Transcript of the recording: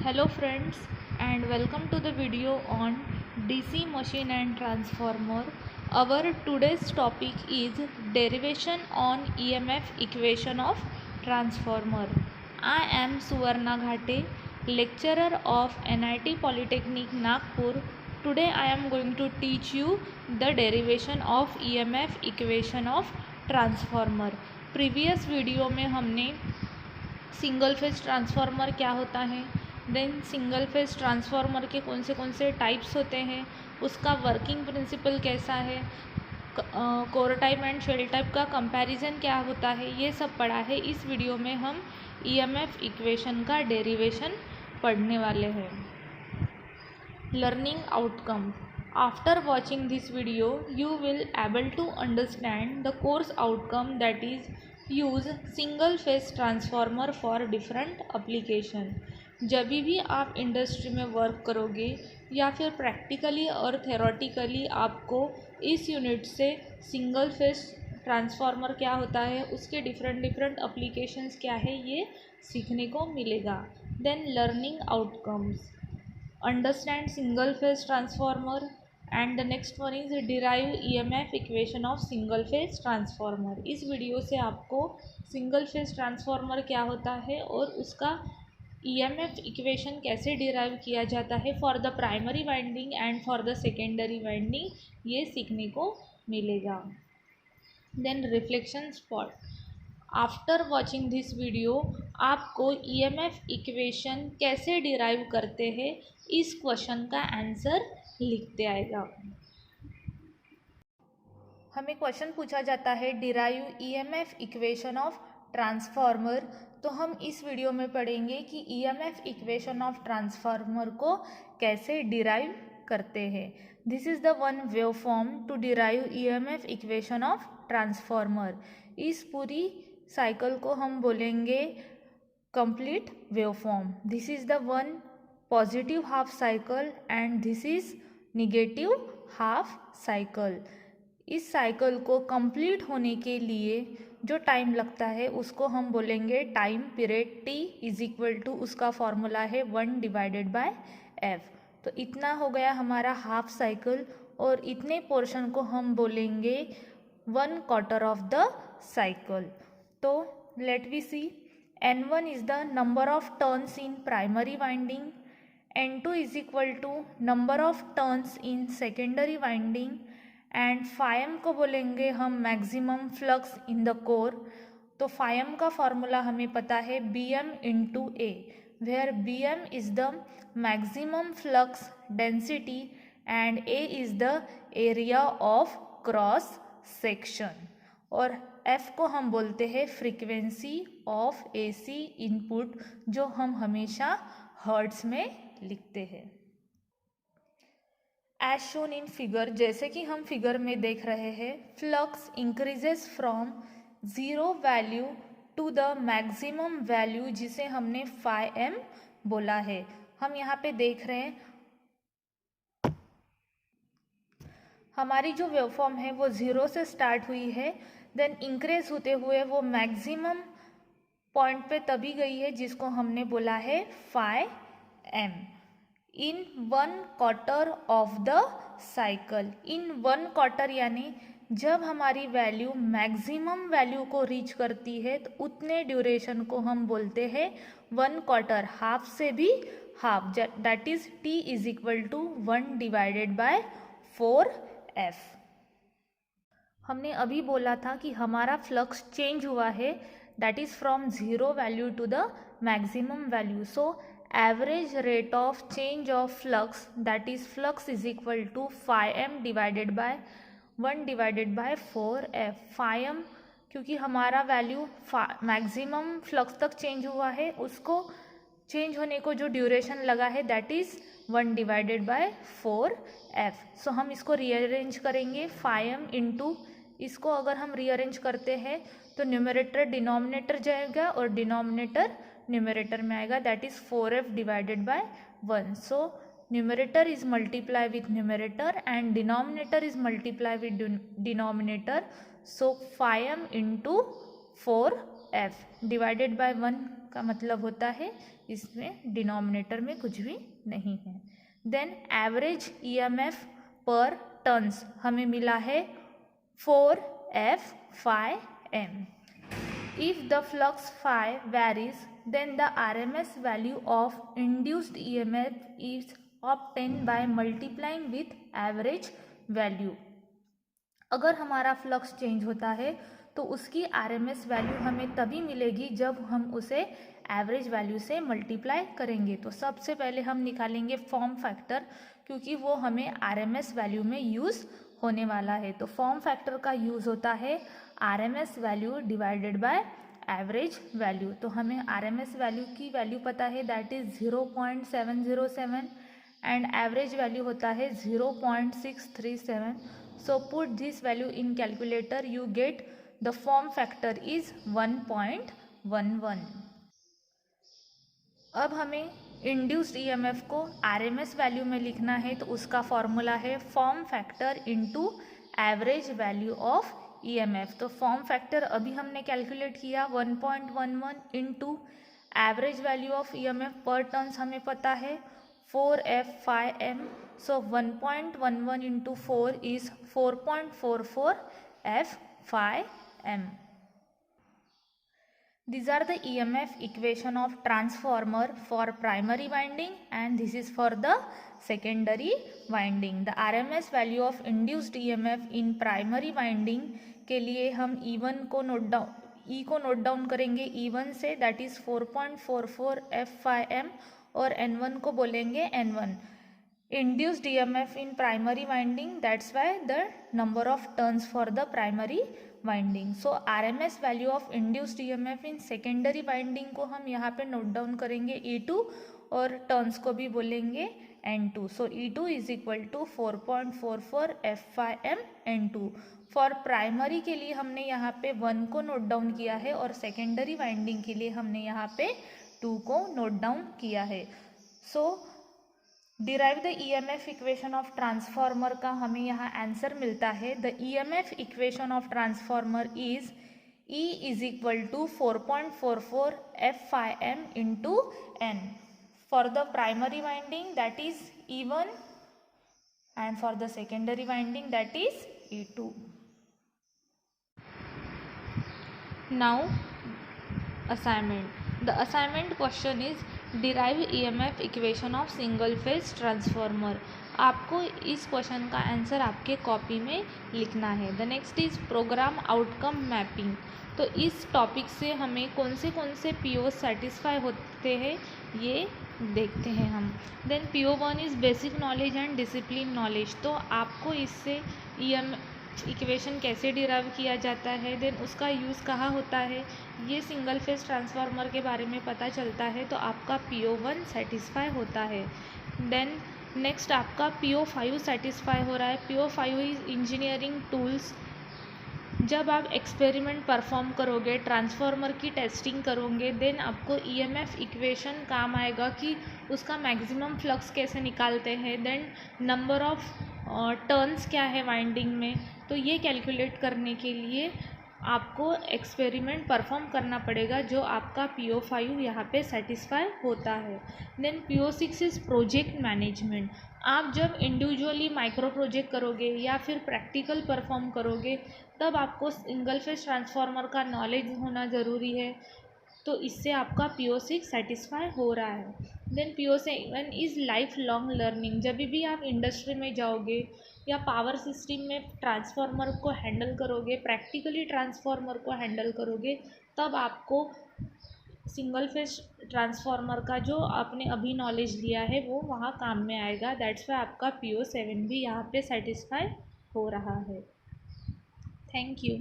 Hello friends, and welcome to the video on DC machine and transformer. Our today's topic is derivation on EMF equation of transformer. I am Suvarna Ghate, lecturer of NIT Polytechnic Nagpur. Today I am going to teach you the derivation of EMF equation of transformer. Previous video में हमने single phase transformer क्या होता है, then single phase transformer के कौन से types होते हैं, उसका वर्किंग प्रिंसिपल कैसा है, core type and shell type का कंपैरिजन क्या होता है, ये सब पढ़ा है। इस वीडियो में हम ईएमएफ इक्वेशन का डेरिवेशन पढ़ने वाले हैं। Learning outcome: after watching this video you will able to understand the course outcome, that is use single phase transformer for different application। जब भी आप इंडस्ट्री में वर्क करोगे या फिर प्रैक्टिकली और थेरोटिकली आपको इस यूनिट से सिंगल फेज ट्रांसफार्मर क्या होता है, उसके डिफरेंट एप्लीकेशंस क्या है, ये सीखने को मिलेगा। Then learning outcomes: understand single phase transformer, and the next one is derive EMF equation of single phase transformer। इस वीडियो से आपको सिंगल फेज ट्रांसफार्मर क्या होता है और उसका EMF इक्वेशन कैसे डिराइव किया जाता है for the primary winding and for the secondary winding, ये सीखने को मिलेगा। Then reflection spot: after watching this video आपको EMF इक्वेशन कैसे डिराइव करते हैं, इस क्वेश्चन का आंसर लिखते आएगा। हमें क्वेश्चन पूछा जाता है derive EMF equation of transformer, तो हम इस वीडियो में पढ़ेंगे कि EMF इक्वेशन ऑफ ट्रांसफार्मर को कैसे डिराइव करते हैं। This is the one wave form to derive EMF equation of transformer. इस पूरी साइकिल को हम बोलेंगे complete wave form. This is the one positive half cycle and this is negative half cycle. इस साइकिल को complete होने के लिए जो टाइम लगता है उसको हम बोलेंगे time period. T is equal to उसका फॉर्मूला है 1/f। तो इतना हो गया हमारा हाफ साइकिल, और इतने पोर्शन को हम बोलेंगे 1/4 ऑफ द साइकिल। तो let we see, N1 is the number of turns in primary winding, N2 is equal to number of turns in secondary winding, and phi m को बोलेंगे हम maximum flux in the core. तो phi m का formula हमें पता है Bm into A, where Bm is the maximum flux density and A is the area of cross section, और F को हम बोलते हैं फ्रीक्वेंसी ऑफ AC इनपुट, जो हम हमेशा हर्ट्ज में लिखते हैं। एज शोन इन फिगर, जैसे कि हम फिगर में देख रहे हैं, flux increases from zero value to the maximum value, जिसे हमने φm बोला है। हम यहाँ पे देख रहे हैं हमारी जो वेवफॉर्म है वो ज़ीरो से स्टार्ट हुई है, देन इंक्रीज होते हुए वो मैक्सिमम पॉइंट पे तभी गई है जिसको हमने बोला है φm in 1/4 of the cycle. In 1/4 यानी जब हमारी वैल्यू मैक्सिमम वैल्यू को रीच करती है तो उतने ड्यूरेशन को हम बोलते हैं 1/4, हाफ से भी half, that is T is equal to 1/4f। हमने अभी बोला था कि हमारा फ्लक्स चेंज हुआ है, that is from zero value to the maximum value. So average rate of change of flux, that is flux is equal to φm divided by 1/4f। φm क्योंकि हमारा वैल्यू मैक्सिमम फ्लक्स तक change हुआ है, उसको change होने को जो duration लगा है दैट इज़ 1/4f। सो हम इसको रीअरेंज करेंगे φm इंटू, इसको अगर हम रीअरेंज करते हैं तो न्यूमरेटर डिनोमिनेटर जाएगा और डिनोमिनेटर न्यूमरेटर में आएगा, that is 4f divided by 1। So numerator is multiply with numerator and denominator is multiply with denominator. So φm into 4f divided by 1 का मतलब होता है इसमें डिनोमिनेटर में कुछ भी नहीं है। देन एवरेज ईएमएफ पर टर्न्स हमें मिला है 4F∅m। If the flux phi varies, then the RMS value of induced EMF is obtained by multiplying with average value। अगर हमारा फ्लक्स चेंज होता है तो उसकी RMS वैल्यू हमें तभी मिलेगी जब हम उसे एवरेज वैल्यू से मल्टीप्लाई करेंगे। तो सबसे पहले हम निकालेंगे फॉर्म फैक्टर, क्योंकि वो हमें RMS वैल्यू में यूज़ होने वाला है। तो फॉर्म फैक्टर का यूज़ होता है RMS value divided by average value. तो हमें RMS वैल्यू की वैल्यू पता है, that is 0.707 and average value होता है 0.637। So put this value in calculator, you get the form factor is 1.11। अब हमें इंड्यूस्ड ईएमएफ को आरएमएस वैल्यू में लिखना है, तो उसका फॉर्मूला है form factor into average value of EMF. तो फॉर्म फैक्टर अभी हमने कैलकुलेट किया 1.11 into average value of EMF पर टर्न्स हमें पता है 4F∅m। So 1.11 into 4 is 4.44 F∅m. These are the EMF equation of transformer for primary winding and this is for the secondary winding. The RMS value of induced EMF in primary winding के लिए हम E1 को note down करेंगे E1 से, that is 4.44 F∅m और N1 को बोलेंगे N1। Induced EMF in primary winding, that's why the number of turns for the primary winding. So RMS value of induced EMF in secondary winding को हम यहाँ पे note down करेंगे E2 और turns को भी बोलेंगे N2. So E2 is equal to 4.44 F∅m N2। For primary के लिए हमने यहाँ पे 1 को नोट डाउन किया है और सेकेंडरी वाइंडिंग के लिए हमने यहाँ पे 2 को नोट डाउन किया है। So derive the EMF equation of transformer का हमें यहाँ आंसर मिलता है। The EMF equation of transformer is E is equal to 4.44 F∅m into N for the primary winding, that is E1, and for the secondary winding, that is E2. Now assignment. The assignment question is derive EMF equation of single phase transformer। आपको इस question का answer आपके copy में लिखना है। The next is program outcome mapping. तो इस topic से हमें कौन से PO सेटिस्फाई होते हैं ये देखते हैं हम। Then PO1 is basic knowledge and discipline knowledge. तो आपको इससे इक्वेशन कैसे डिराइव किया जाता है, देन उसका यूज़ कहाँ होता है, ये सिंगल फेज ट्रांसफार्मर के बारे में पता चलता है, तो आपका PO1 सेटिस्फाई होता है। देन नेक्स्ट आपका PO5 सेटिस्फाई हो रहा है। PO5 is engineering tools. जब आप एक्सपेरिमेंट परफॉर्म करोगे, ट्रांसफार्मर की टेस्टिंग करोगे, देन आपको EMF इक्वेशन काम आएगा कि उसका मैक्सिमम फ्लक्स कैसे निकालते हैं, देन नंबर ऑफ टर्न्स क्या है वाइंडिंग में। तो ये कैलकुलेट करने के लिए आपको एक्सपेरिमेंट परफॉर्म करना पड़ेगा, जो आपका PO5 यहाँ पे सेटिस्फाई होता है। Then PO6 is project management. आप जब इंडिविजुअली माइक्रो प्रोजेक्ट करोगे या फिर प्रैक्टिकल परफॉर्म करोगे, तब आपको सिंगल फेज ट्रांसफार्मर का नॉलेज होना ज़रूरी है, तो इससे आपका PO6 सेटिस्फाई हो रहा है। Then PO7 is life long learning. जब भी आप इंडस्ट्री में जाओगे या पावर सिस्टम में ट्रांसफार्मर को हैंडल करोगे, प्रैक्टिकली ट्रांसफार्मर को हैंडल करोगे, तब आपको सिंगल फेज ट्रांसफार्मर का जो आपने अभी नॉलेज लिया है वो वहाँ काम में आएगा। दैट्स वाई आपका PO7 भी यहाँ पे सेटिस्फाई हो रहा है। Thank you.